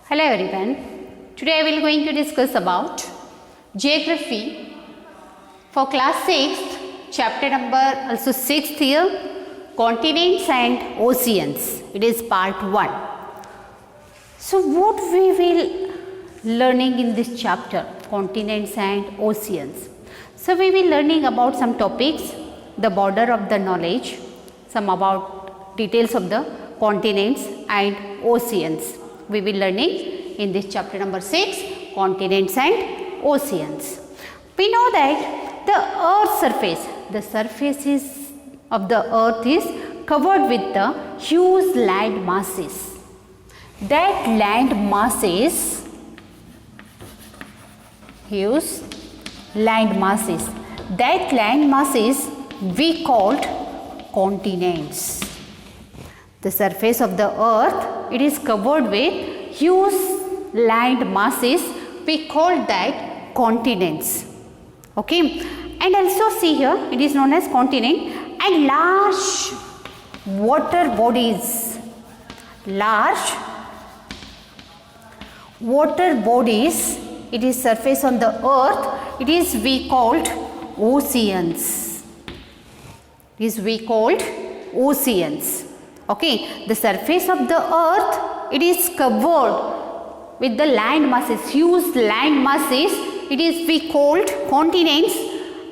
Hello everyone. Today I will going to discuss about geography for class 6th, chapter number also 6th here, continents and oceans. It is part 1. So what we will learning in this chapter, continents and oceans. So we will learning about some topics, the border of the knowledge, some about details of the continents and oceans. We will learning in this chapter number 6, continents and oceans. We know that the earth's surface, the surface of the earth is covered with the huge land masses. That land masses, huge land masses, that land masses we called continents. The surface of the earth, it is covered with huge land masses, we call that continents. Okay, and also see here it is known as continent, and large water bodies, large water bodies, it is surface on the earth, it is we called oceans. It is we called oceans. Okay, the surface of the earth, it is covered with the land masses, huge land masses, it is we called continents,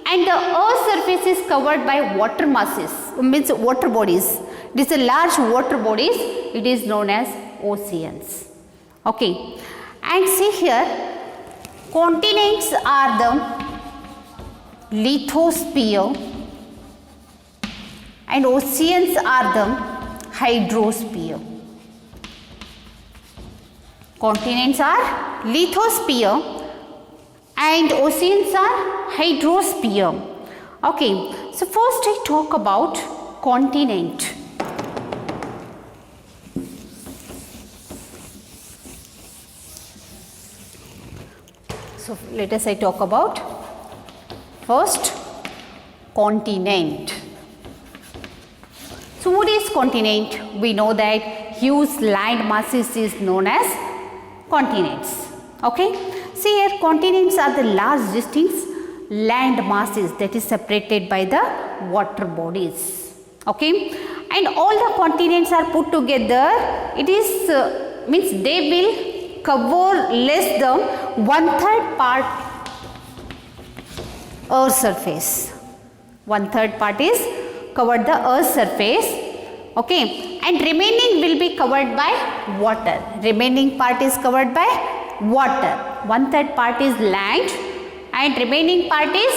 and the earth's surface is covered by water masses, means water bodies. It is a large water bodies, it is known as oceans. Okay, and see here, continents are the lithosphere and oceans are the hydrosphere. Continents are lithosphere and oceans are hydrosphere. Okay, so first I talk about continent. So let us talk about first continent. So what is continent? We know that huge land masses is known as continents. Okay. See here, continents are the large distinct land masses that is separated by the water bodies. Okay. And all the continents are put together. It is means they will cover less than 1/3 part Earth's surface. 1/3 part is covered the Earth's surface, okay, and remaining will be covered by water. Remaining part is covered by water. 1/3 part is land and remaining part is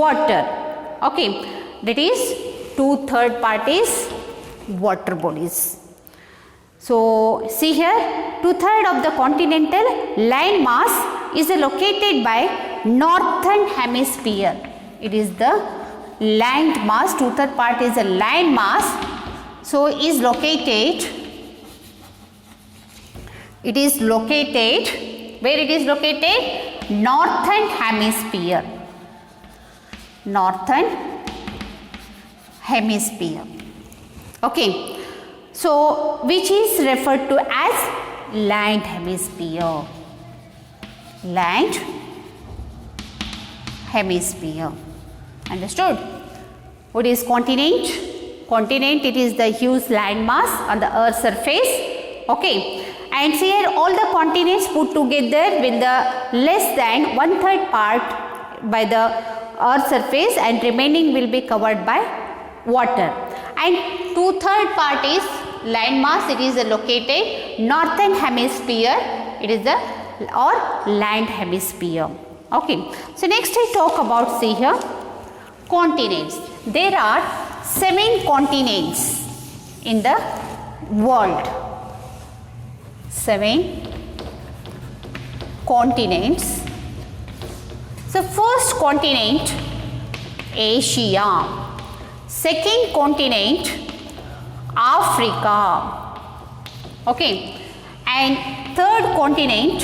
water. Okay, that is 2/3 part is water bodies. So see here, 2/3 of the continental land mass is located by northern hemisphere. It is the land mass, 2/3 part is a land mass, so is located, it is located, where it is located? Northern hemisphere, northern hemisphere. Okay, so which is referred to as land hemisphere, land hemisphere. Understood? What is continent? Continent, it is the huge land mass on the earth's surface. Okay, and see here all the continents put together with the less than 1/3 part by the earth's surface and remaining will be covered by water, and 2/3 part is land mass, it is located northern hemisphere, it is the or land hemisphere. Okay, so next I talk about, see here, continents. There are 7 continents in the world. 7 continents. So first continent, Asia. Second continent, Africa. Okay, and third continent,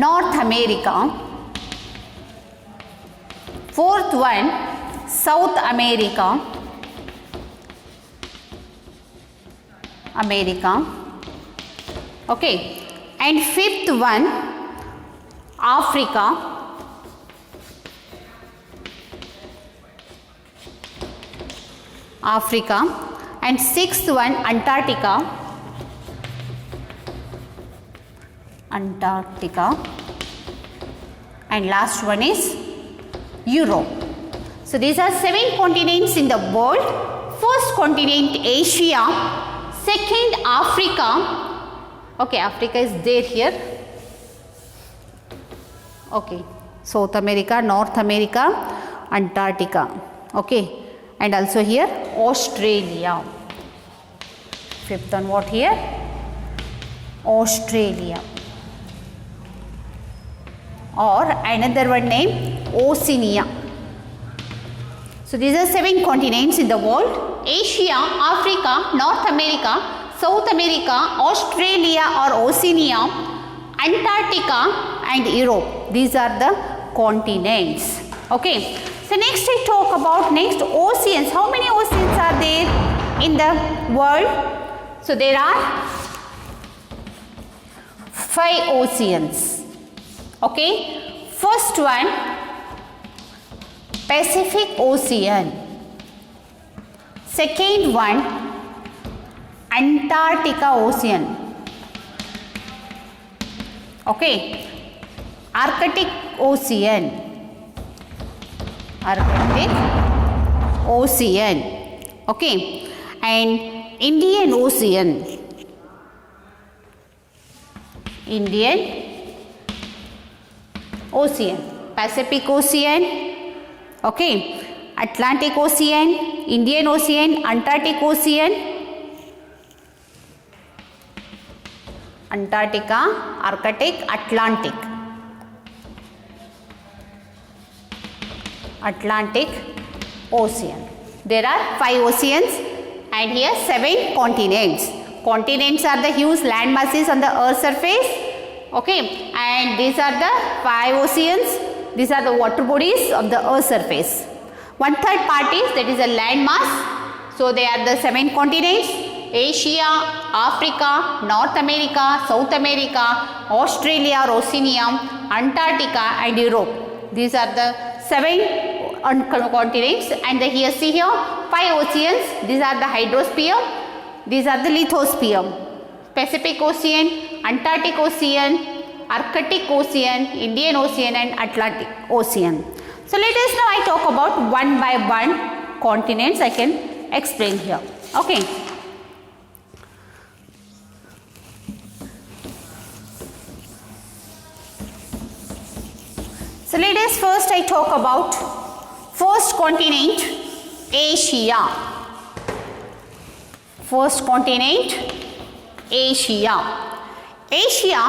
North America. Fourth one, South America. Okay, and fifth one, Africa. And sixth one, Antarctica. And last one is Europe. So these are 7 continents in the world. First continent Asia, second Africa. Okay, Africa is there here. Okay, South America, North America, Antarctica. Okay, and also here Australia. Fifth one, what here? Australia. Or another one name Oceania. So these are 7 continents in the world: Asia, Africa, North America, South America, Australia or Oceania, Antarctica and Europe. These are the continents. Okay. So next I talk about oceans. How many oceans are there in the world? So there are 5 oceans. Okay. First one, Pacific Ocean. Second one, Antarctica Ocean. Okay. Arctic Ocean. Okay. And Indian Ocean. Pacific Ocean. Okay. Atlantic Ocean, Indian Ocean, Antarctic Ocean, Antarctica, Arctic, Atlantic Ocean. There are 5 oceans and here 7 continents. Continents are the huge land masses on the earth's surface. Okay, and these are the 5 oceans. These are the water bodies of the earth's surface. 1/3 part is, that is a land mass. So they are the 7 continents: Asia, Africa, North America, South America, Australia or Oceania, Antarctica and Europe. These are the 7 continents, and here see here 5 oceans. These are the hydrosphere, these are the lithosphere: Pacific Ocean, Antarctic Ocean, Arctic Ocean, Indian Ocean and Atlantic Ocean. So let us now I talk about one by one continents. I can explain here. Okay. So let us first I talk about first continent, Asia. First continent, Asia. Asia,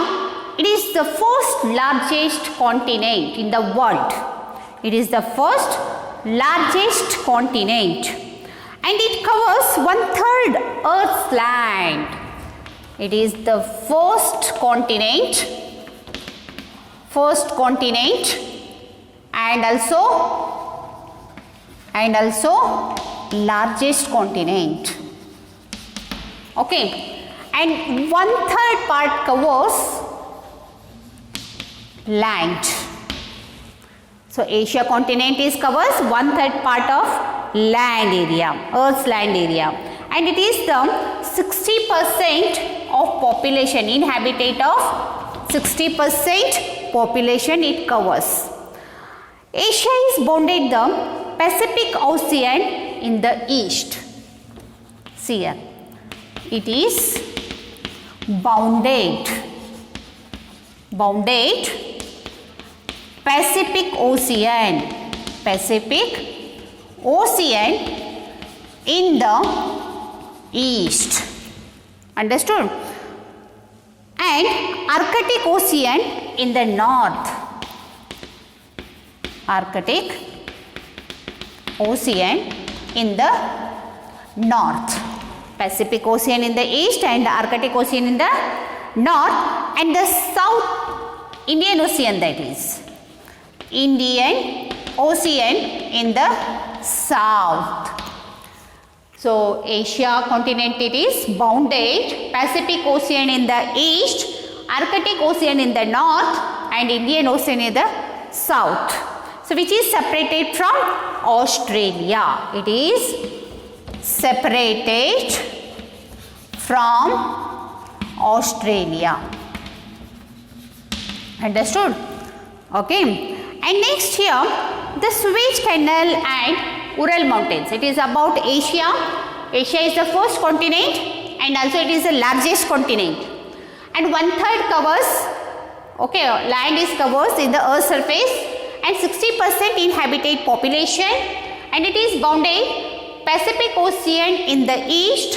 it is the first largest continent in the world. It is the first largest continent and it covers 1/3 Earth's land. It is the first continent and also largest continent. Okay, and 1/3 part covers land. So Asia continent is covers 1/3 part of land area, Earth's land area, and it is the 60% of population, inhabitant of 60% population it covers. Asia is bounded the Pacific Ocean in the east. See here, it is bounded Pacific Ocean in the east. Understood? And Arctic Ocean in the north. Arctic Ocean in the north. Pacific Ocean in the east and the Arctic Ocean in the north, and the south Indian Ocean, that is Indian Ocean in the south. So Asia continent, it is bounded Pacific Ocean in the east, Arctic Ocean in the north and Indian Ocean in the south. So which is separated from Australia. It is separated from Australia. Understood? Okay. And next here, the Suez Canal and Ural Mountains. It is about Asia. Asia is the first continent and also it is the largest continent. And 1/3 covers, okay, land is covers in the earth's surface and 60% inhabited population, and it is bounded Pacific Ocean in the east,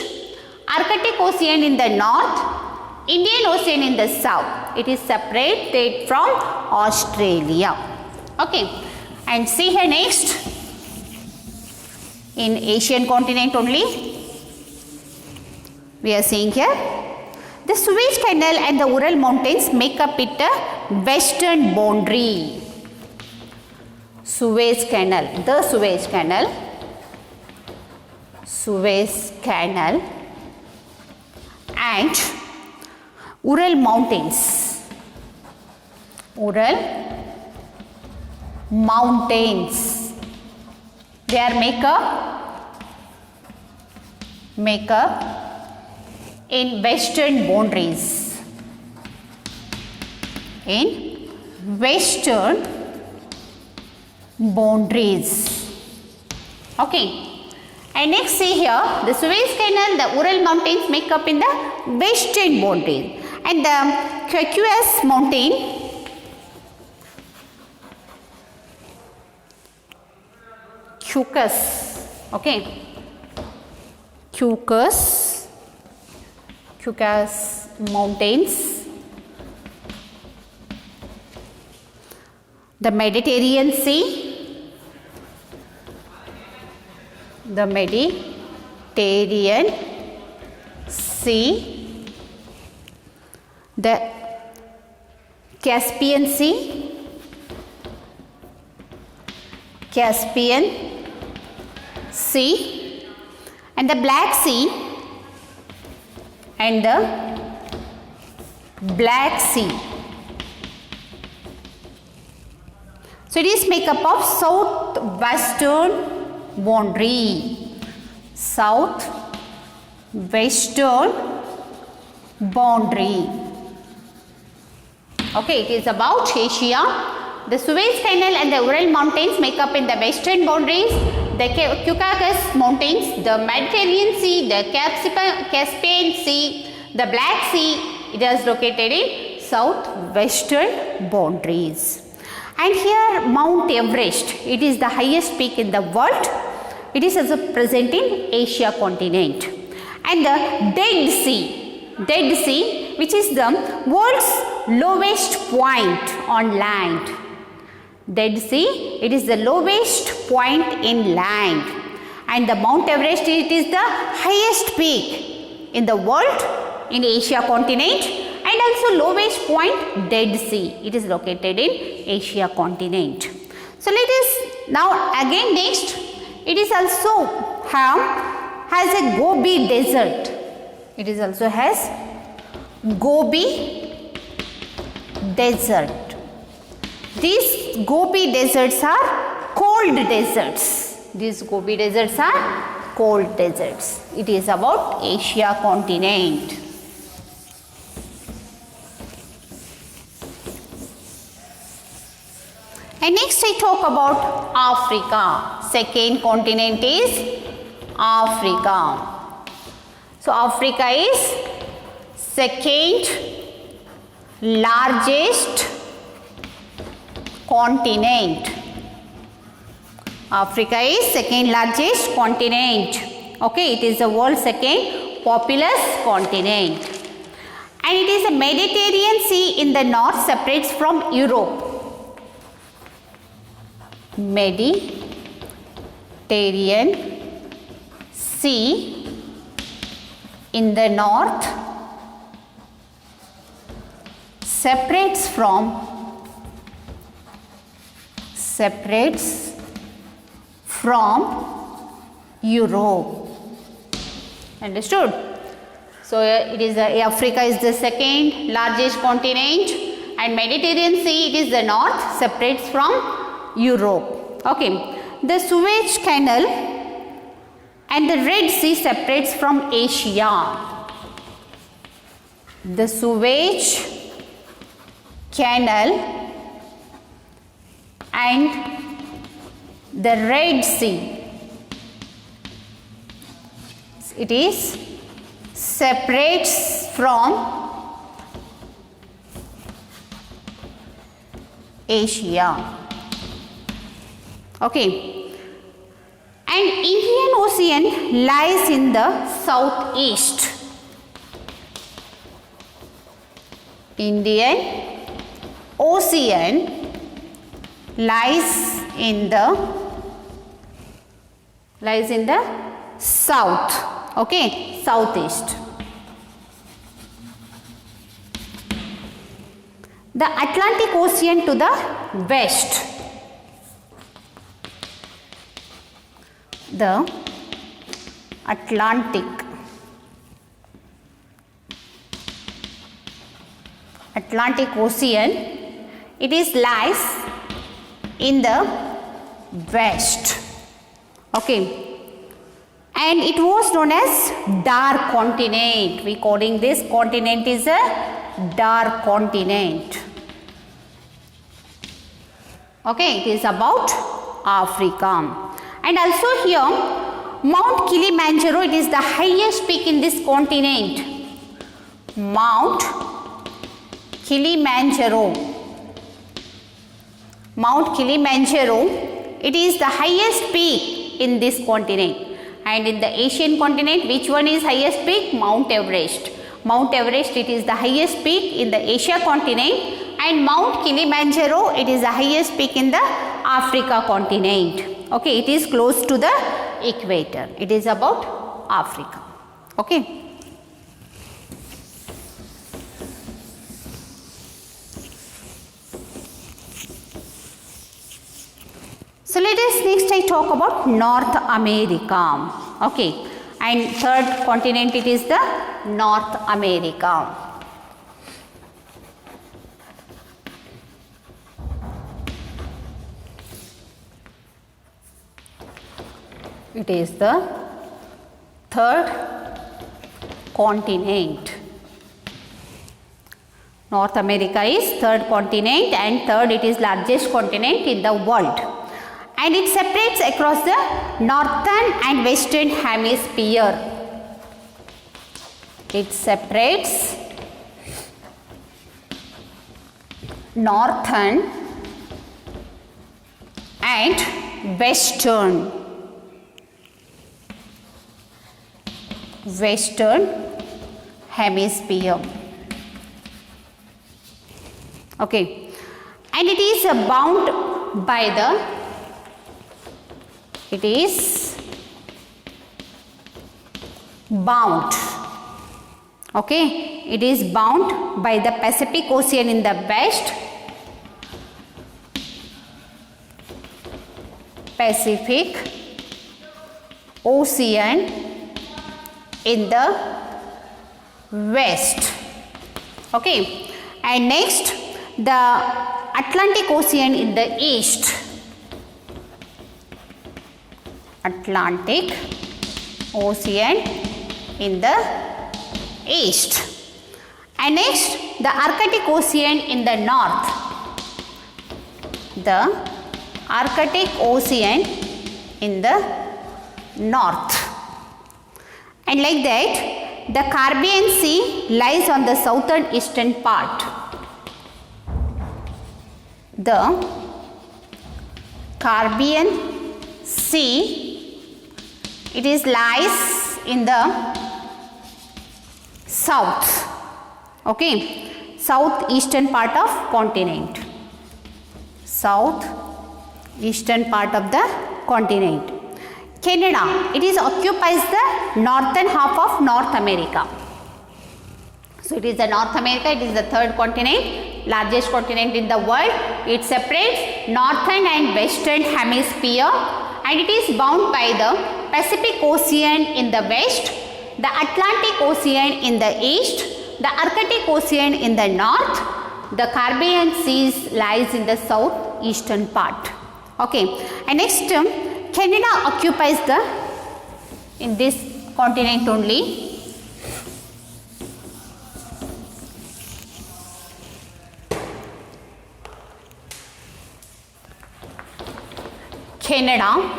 Arctic Ocean in the north, Indian Ocean in the south. It is separated from Australia. Okay, and see here next, in Asian continent only, we are seeing here, the Suez Canal and the Ural Mountains make up it a western boundary. Suez Canal, the Suez Canal, Suez Canal and Ural Mountains, Ural Mountains, they are make up in western boundaries, in western boundaries. Okay, and next see here, the Suez Canal, the Ural Mountains make up in the western boundaries, and the Caucasus Mountain, Caucasus, okay, Caucasus Mountains, the Mediterranean Sea, the Mediterranean Sea, the Caspian Sea, Caspian Sea, and the Black Sea, and the Black Sea. So it is make up of southwestern boundary, southwestern boundary. Okay, it is about Asia. The Suez Canal and the Ural Mountains make up in the western boundaries, the Caucasus Mountains, the Mediterranean Sea, the Caspian Sea, the Black Sea. It is located in southwestern boundaries. And here Mount Everest, it is the highest peak in the world. It is also present in Asia continent. And the Dead Sea, which is the world's lowest point on land. Dead Sea, it is the lowest point in land. And the Mount Everest, it is the highest peak in the world in Asia continent, and also lowest point Dead Sea. It is located in Asia continent. So let us now again next, it is also has a Gobi desert. It is also has Gobi desert. These Gobi deserts are cold deserts. These Gobi deserts are cold deserts. It is about Asia continent. And next I talk about Africa. Second continent is Africa. So Africa is second largest continent. Africa is second largest continent. Okay, it is the world's second populous continent. And it is the Mediterranean Sea in the north separates from Europe. Mediterranean Sea in the north separates from Europe. Understood? So it is Africa is the second largest continent, and Mediterranean Sea, it is the north, separates from Europe. Okay. The Suez Canal and the Red Sea separates from Asia. The Suez Canal and the Red Sea, it is separates from Asia. Okay. And Indian Ocean lies in the southeast. Indian Ocean lies in the south. Okay, southeast. The Atlantic Ocean to the west. The Atlantic Ocean, it is lies in the west. Okay, and it was known as dark continent. We calling this continent is a dark continent. Okay, it is about Africa. And also here, Mount Kilimanjaro, it is the highest peak in this continent. Mount Kilimanjaro. Mount Kilimanjaro, it is the highest peak in this continent. And in the Asian continent, which one is highest peak? Mount Everest. Mount Everest, it is the highest peak in the Asia continent. And Mount Kilimanjaro, it is the highest peak in the Africa continent. Okay, it is close to the equator. It is about Africa. Okay. So let us next I talk about North America. Okay, and third continent, it is the North America. It is the third continent. North America is third continent, and third, it is largest continent in the world. And it separates across the northern and western hemisphere. It separates northern and western hemisphere. Okay, and it is bound by the okay, it is bound by the Pacific Ocean in the west, Pacific Ocean in the west. Okay, and next the Atlantic Ocean in the east. Atlantic Ocean in the east. And next the Arctic Ocean in the north. The Arctic Ocean in the north. And like that, the Caribbean Sea lies on the southern eastern part. The Caribbean Sea, it is lies in the south, okay, southeastern part of continent, southeastern part of the continent. Canada, it is occupies the northern half of North America. So it is the North America, it is the third continent, largest continent in the world. It separates northern and western hemisphere, and it is bound by the Pacific Ocean in the west, the Atlantic Ocean in the east, the Arctic Ocean in the north, the Caribbean Seas lies in the southeastern part. Okay, and next Canada occupies in this continent only. Canada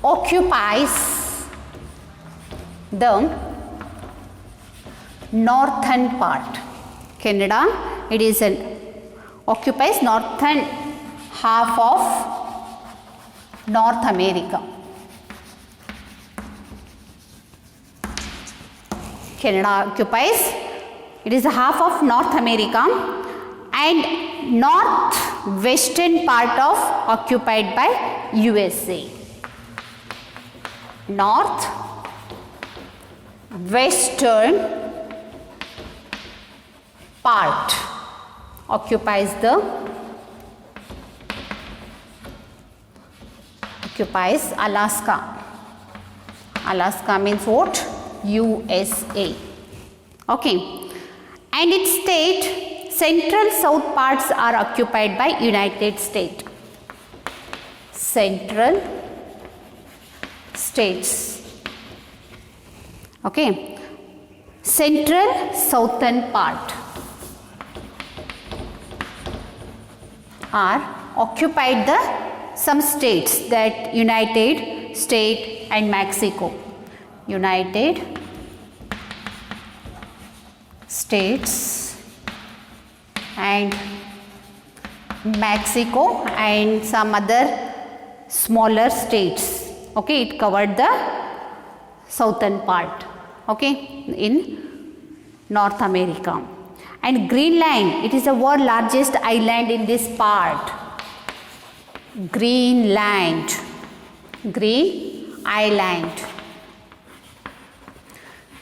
occupies the northern part. Canada, it is occupies northern half of North America. Canada occupies, it is half of North America, and northwestern part of occupied by USA. Northwestern part occupies Alaska. Alaska means what? USA. Okay, and its state central south parts are occupied by United States. Central states. Okay, central southern part are occupied some states, that United States and Mexico. United States and Mexico and some other smaller states. Okay, it covered the southern part, okay, in North America. And Greenland, it is the world's largest island in this part. Greenland, Green Island.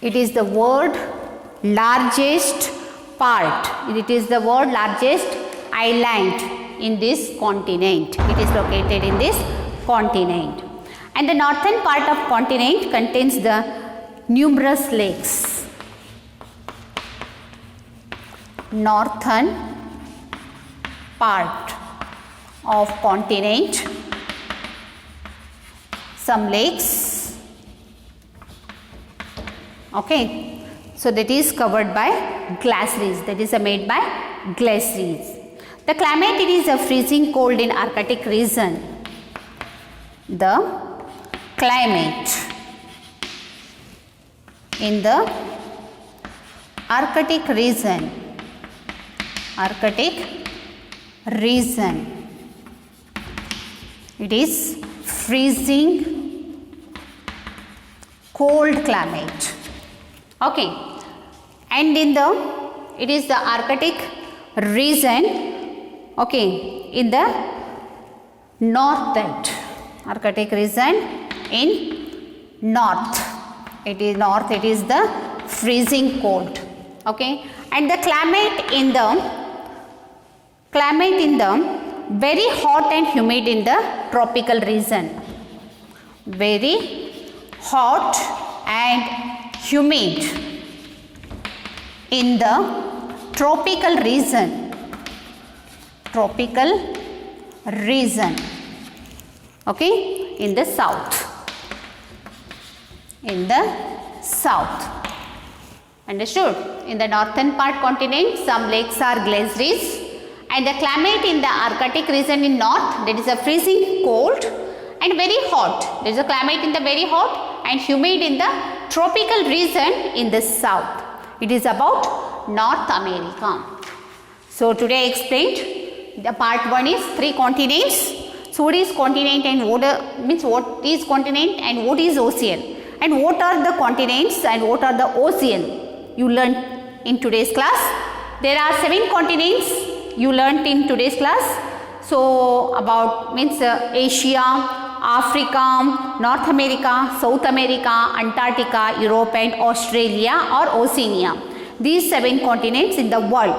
It is the world's largest part. It is the world's largest island in this continent. It is located in this continent. And the northern part of continent contains the numerous lakes. Northern part of continent, some lakes. Okay, so that is covered by glaciers, that is made by glaciers. The climate, it is a freezing cold in Arctic region. The climate in the Arctic region, it is freezing cold climate. Okay, and in it is the Arctic region, okay, in the north end. Arctic region in north, it is the freezing cold. Okay, and the climate in the very hot and humid in the tropical region. Very hot and humid in the tropical region. Okay, in the south. Understood? In the northern part continent, some lakes are glaciers, and the climate in the Arctic region in north, that is a freezing cold and very hot. There is a climate in the very hot and humid in the tropical region in the south. It is about North America. So today I explained the part 1 is 3 continents. So what is continent and what is continent and what is ocean, and what are the continents and what are the ocean, you learned in today's class. There are 7 continents you learnt in today's class. So about Asia, Africa, North America, South America, Antarctica, Europe and Australia or Oceania. These 7 continents in the world,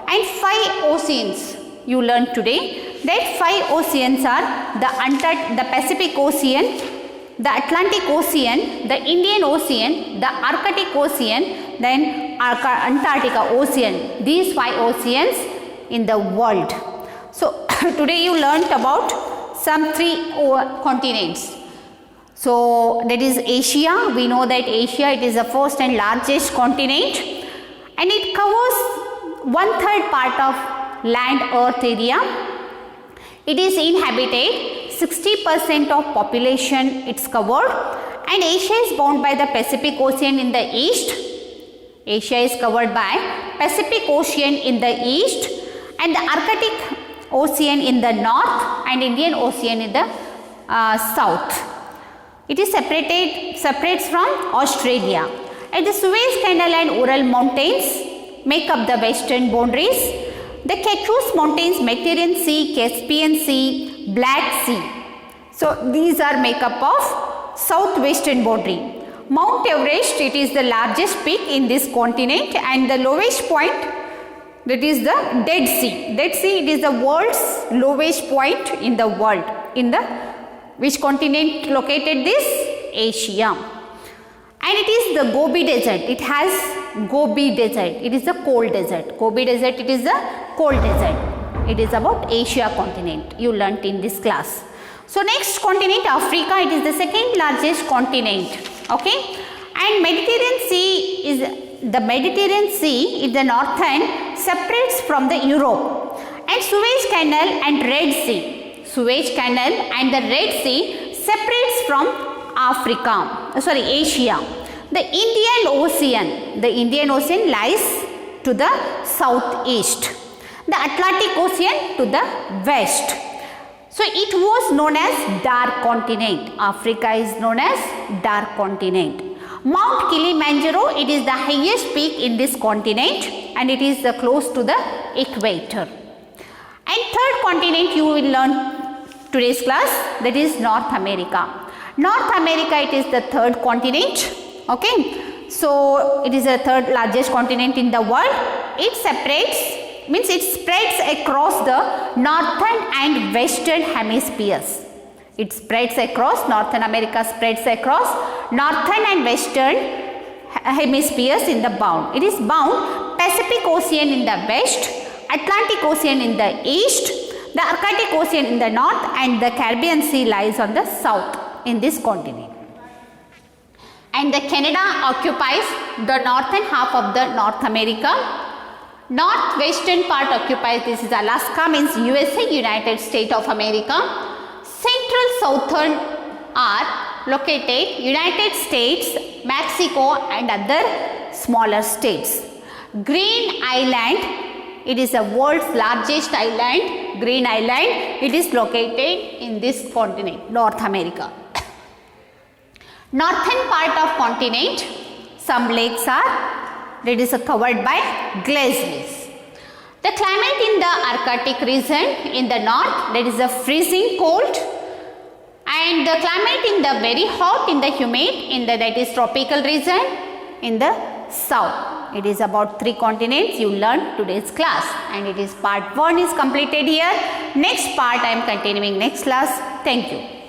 and 5 oceans you learned today. That 5 oceans are the Pacific Ocean, the Atlantic Ocean, the Indian Ocean, the Arctic Ocean, then Antarctica Ocean. These 5 oceans in the world. So today you learnt about some 3 continents. So that is Asia. We know that Asia, it is the first and largest continent, and it covers 1/3 part of land earth area. It is inhabited. 60% of population it's covered, and Asia is bound by the Pacific Ocean in the east. Asia is covered by Pacific Ocean in the east, and the Arctic Ocean in the north, and Indian Ocean in the south. It is separates from Australia, and the Suez Canal and Ural Mountains make up the western boundaries. The Caucasus Mountains, Mediterranean Sea, Caspian Sea, Black Sea. So these are make up of southwestern boundary. Mount Everest, it is the largest peak in this continent, and the lowest point, that is the Dead Sea. Dead Sea, it is the world's lowest point in the world. In the which continent located this? Asia. And it is the Gobi Desert. It has Gobi Desert. It is the cold desert. Gobi Desert, it is the cold desert. It is about Asia continent. You learnt in this class. So next continent, Africa. It is the second largest continent. Okay. And Mediterranean Sea is the northern separates from the Europe. And Suez Canal and Red Sea. Suez Canal and the Red Sea separates from Asia. The Indian Ocean lies to the southeast. The Atlantic Ocean to the west. So it was known as dark continent. Africa is known as dark continent. Mount Kilimanjaro, it is the highest peak in this continent, and it is close to the equator. And third continent you will learn today's class, that is North America. North America, it is the third continent. Okay, so it is the third largest continent in the world. It spreads across the northern and western hemispheres. It spreads across, Northern America spreads across northern and western hemispheres in the bound. It is bound Pacific Ocean in the west, Atlantic Ocean in the east, the Arctic Ocean in the north, and the Caribbean Sea lies on the south in this continent. And the Canada occupies the northern half of the North America. Northwestern part occupies, this is Alaska, means USA, United States of America. Central southern are located United States, Mexico, and other smaller states. Green Island, it is the world's largest island. Green Island, it is located in this continent, North America. Northern part of continent, some lakes are, that is covered by glaciers. The climate in the Arctic region in the north, that is a freezing cold, and the climate in the very hot in the humid in the that is tropical region in the south. It is about 3 continents you learned today's class, and it is part 1 is completed here. Next part I am continuing next class. Thank you.